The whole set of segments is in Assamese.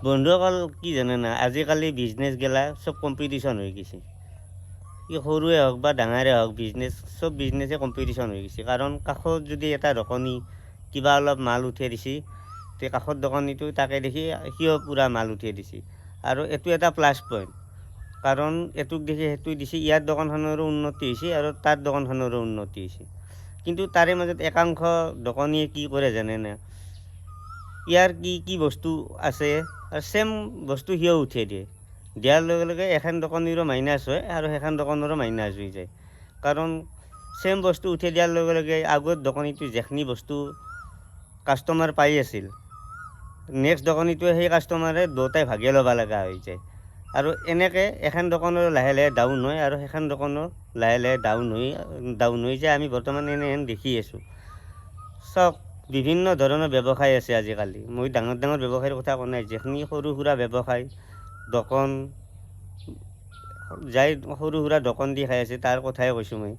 বন্ধুসকল কি জানে না, আজিকালি বিজনেছ গেলা চব কম্পিটিশ্যন হৈ গৈছে। কি সৰুৱে হওক বা ডাঙৰে হওক, চব বিজনেছে কম্পিটিশ্যন হৈ গৈছে। কাৰণ কাষত যদি এটা দোকানী কিবা অলপ মাল উঠিয়াই দিছে, তে কাষৰ দোকানীটো তাকে দেখি সিও পূৰা মাল উঠিয়াই দিছে। আৰু এইটো এটা প্লাছ পইণ্ট, কাৰণ এইটোক দেখি সেইটো দিছে, ইয়াৰ দোকানখনৰো উন্নতি হৈছে আৰু তাৰ দোকানখনৰো উন্নতি হৈছে। কিন্তু তাৰে মাজত একাংশ দোকানীয়ে কি কৰে জানেনে, ইয়াৰ কি বস্তু আছে সেম বস্তু সিও উঠিয়াই দিয়ে। দিয়াৰ লগে লগে এখন দোকানীৰো মাইনাছ হয় আৰু সেইখন দোকানৰো মাইনাছ হৈ যায়। কাৰণ সেম বস্তু উঠিয়াই দিয়াৰ লগে লগে আগত দোকানীটো যিখিনি বস্তু কাষ্টমাৰ পাই আছিল, নেক্সট দোকানীটোৱে সেই কাষ্টমাৰে দুটাই ভাগে ল'ব লগা হৈ যায়। আৰু এনেকৈ এখন দোকানৰ লাহে লাহে ডাউন হয় আৰু সেইখন দোকানৰ লাহে লাহে ডাউন হৈ যায়। আমি বৰ্তমান এনেহেন দেখি আছোঁ। চাওক, বিভিন্ন ধৰণৰ ব্যৱসায় আছে আজিকালি। মই ডাঙৰ ডাঙৰ ব্যৱসায়ৰ কথা কোৱা নাই, যিখিনি সৰু সুৰা ব্যৱসায় দোকান যাই সৰু সুৰা দোকান দি খাই আছে তাৰ কথাই কৈছোঁ মই।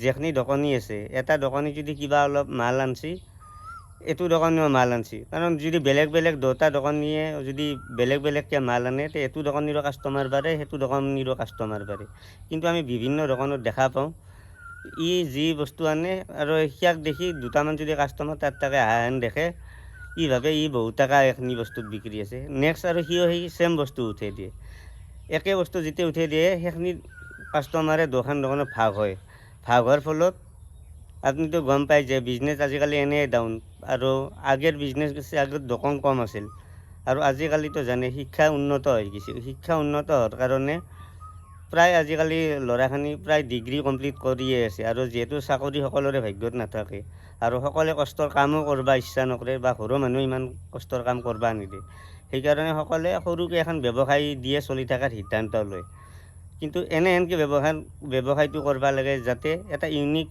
যিখিনি দোকানী আছে, এটা দোকানী যদি কিবা অলপ মাল আনছি, এইটো দোকানীও মাল আনছি। কাৰণ যদি বেলেগ বেলেগ দুটা দোকানীয়ে যদি বেলেগ বেলেগকৈ মাল আনে, তে এইটো দোকানীৰো কাষ্টমাৰ বাঢ়ে, সেইটো দোকানীৰো কাষ্টমাৰ বাঢ়ে। কিন্তু আমি বিভিন্ন দোকানত দেখা পাওঁ, ই যি বস্তু আনে আৰু সিয়াক দেখি দুটামান যদি কাষ্টমাৰ তাত তাকে আহেন দেখে, ই ভাবে ই বহুত টকা এইখিনি বস্তুত বিক্ৰী আছে। নেক্সট আৰু সিও সেই চেম বস্তু উঠাই দিয়ে। একে বস্তু যেতিয়া উঠাই দিয়ে, সেইখিনি কাষ্টমাৰে দুখন দোকানত ভাগ হয়। ভাগ হোৱাৰ ফলত আপুনিতো গম পাই যে বিজনেছ আজিকালি এনেই ডাউন। আৰু আগৰ বিজনেছ বেছি আগত দোকান কম আছিল। আৰু আজিকালিতো জানে শিক্ষা উন্নত হৈ গৈছে। শিক্ষা উন্নত হোৱাৰ কাৰণে প্ৰায় আজিকালি ল'ৰাখিনি প্ৰায় ডিগ্ৰী কমপ্লিট কৰিয়ে আছে। আৰু যিহেতু চাকৰি সকলোৰে ভাগ্যত নাথাকে আৰু সকলোৱে কষ্টৰ কামো কৰিব ইচ্ছা নকৰে বা ঘৰৰ মানুহে ইমান কষ্টৰ কাম কৰিব নিদিয়ে, সেইকাৰণে সকলোৱে সৰুকৈ এখন ব্যৱসায় দিয়ে চলি থকাৰ সিদ্ধান্ত লয়। কিন্তু এনেহেনকৈ ব্যৱসায়টো কৰিব লাগে যাতে এটা ইউনিক,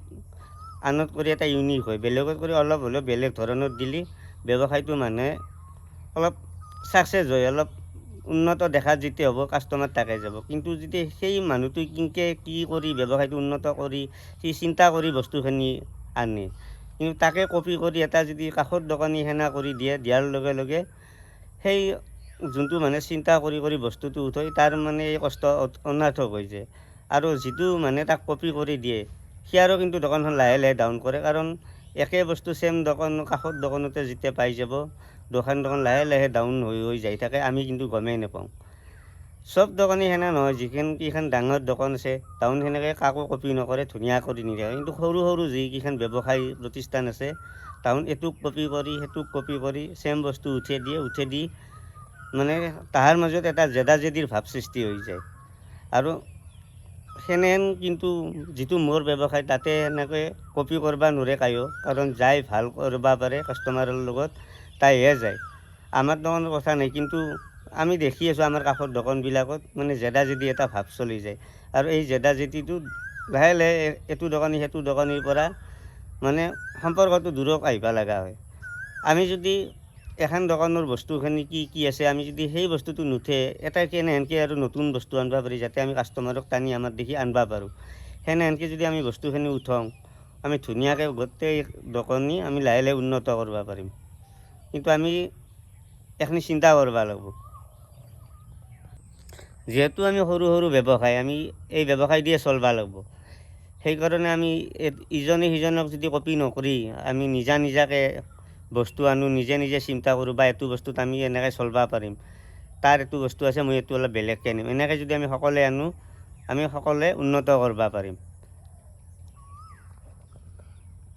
আনত কৰি এটা ইউনিক হয়, বেলেগত কৰি অলপ হ'লেও বেলেগ ধৰণৰ দিলে ব্যৱসায়টো মানুহে অলপ ছাকচেছ হয়, অলপ উন্নত দেখাত যেতিয়া হ'ব কাষ্টমাৰ তাকে যাব। কিন্তু যদি সেই মানুহটো কি কৰি ব্যৱসায়টো উন্নত কৰি সি চিন্তা কৰি বস্তুখিনি আনে, কিন্তু তাকে কপি কৰি এটা যদি কাষৰ দোকানী সেনা কৰি দিয়াৰ লগে লগে সেই যোনটো মানে চিন্তা কৰি বস্তুটো উঠাই তাৰ মানে এই কষ্ট অনাৰ্থক হৈ যায়। আৰু যিটো মানে তাক কপি কৰি দিয়ে, সিয়াৰো কিন্তু দোকানখন লাহে লাহে ডাউন কৰে। কাৰণ একে বস্তু চেম দোকান কাষৰ দোকানতে যেতিয়া পাই যাব, দোকান লাহে লাহে ডাউন হৈ যাই থাকে, আমি কিন্তু গমেই নাপাওঁ। চব দোকানী সেনে নহয়, যিকেইখন ডাঙৰ দোকান আছে টাউন সেনেকৈ কাকো কপি নকৰে, ধুনীয়া কৰি নিদিয়ে। কিন্তু সৰু সৰু যিকেইখন ব্যৱসায় প্ৰতিষ্ঠান আছে টাউন, এইটোক কপি কৰি সেইটোক কপি কৰি চেম বস্তু উঠাই দি মানে তাহাৰ মাজত এটা জেদাজেদিৰ ভাৱ সৃষ্টি হৈ যায়। আৰু সেনেহেন কিন্তু যিটো মোৰ ব্যৱসায় তাতে সেনেকৈ কপি কৰিব নোৱাৰে কায়ো। কাৰণ যাই ভাল কৰিব পাৰে কাষ্টমাৰৰ লগত তাইহে যায়। আমাৰ দোকানৰ কথা নাই, কিন্তু আমি দেখি আছোঁ আমাৰ কাষৰ দোকানবিলাকত মানে জেদাজেদি এটা ভাৱ চলি যায়। আৰু এই জেদাজেদিটো লাহে লাহে এইটো দোকানী সেইটো দোকানীৰ পৰা মানে সম্পৰ্কটো দূৰত আহিব লগা হয়। আমি যদি এখন দোকানৰ বস্তুখিনি কি আছে, আমি যদি সেই বস্তুটো নুঠে এটা কেনেহেনকৈ আৰু নতুন বস্তু আনিব পাৰি যাতে আমি কাষ্টমাৰক টানি আমাৰ দেখি আনিব পাৰোঁ, সেনেহেনকৈ যদি আমি বস্তুখিনি উঠাওঁ, আমি ধুনীয়াকৈ গোটেই দোকানী আমি লাহে লাহে উন্নত কৰিব পাৰিম। কিন্তু আমি এইখিনি চিন্তা কৰিব লাগিব। যিহেতু আমি সৰু সৰু ব্যৱসায়, আমি এই ব্যৱসায় দিয়ে চলিব লাগিব। সেইকাৰণে আমি ইজনে সিজনক যদি কপি নকৰি আমি নিজাকৈ বস্তু আনো, নিজে চিন্তা কৰোঁ বা এইটো বস্তুত আমি এনেকৈ চলিব পাৰিম, তাৰ এইটো বস্তু আছে মই এইটো অলপ বেলেগকৈ আনিম, এনেকৈ যদি আমি সকলোৱে আনো, আমি সকলোৱে উন্নত কৰিব পাৰিম।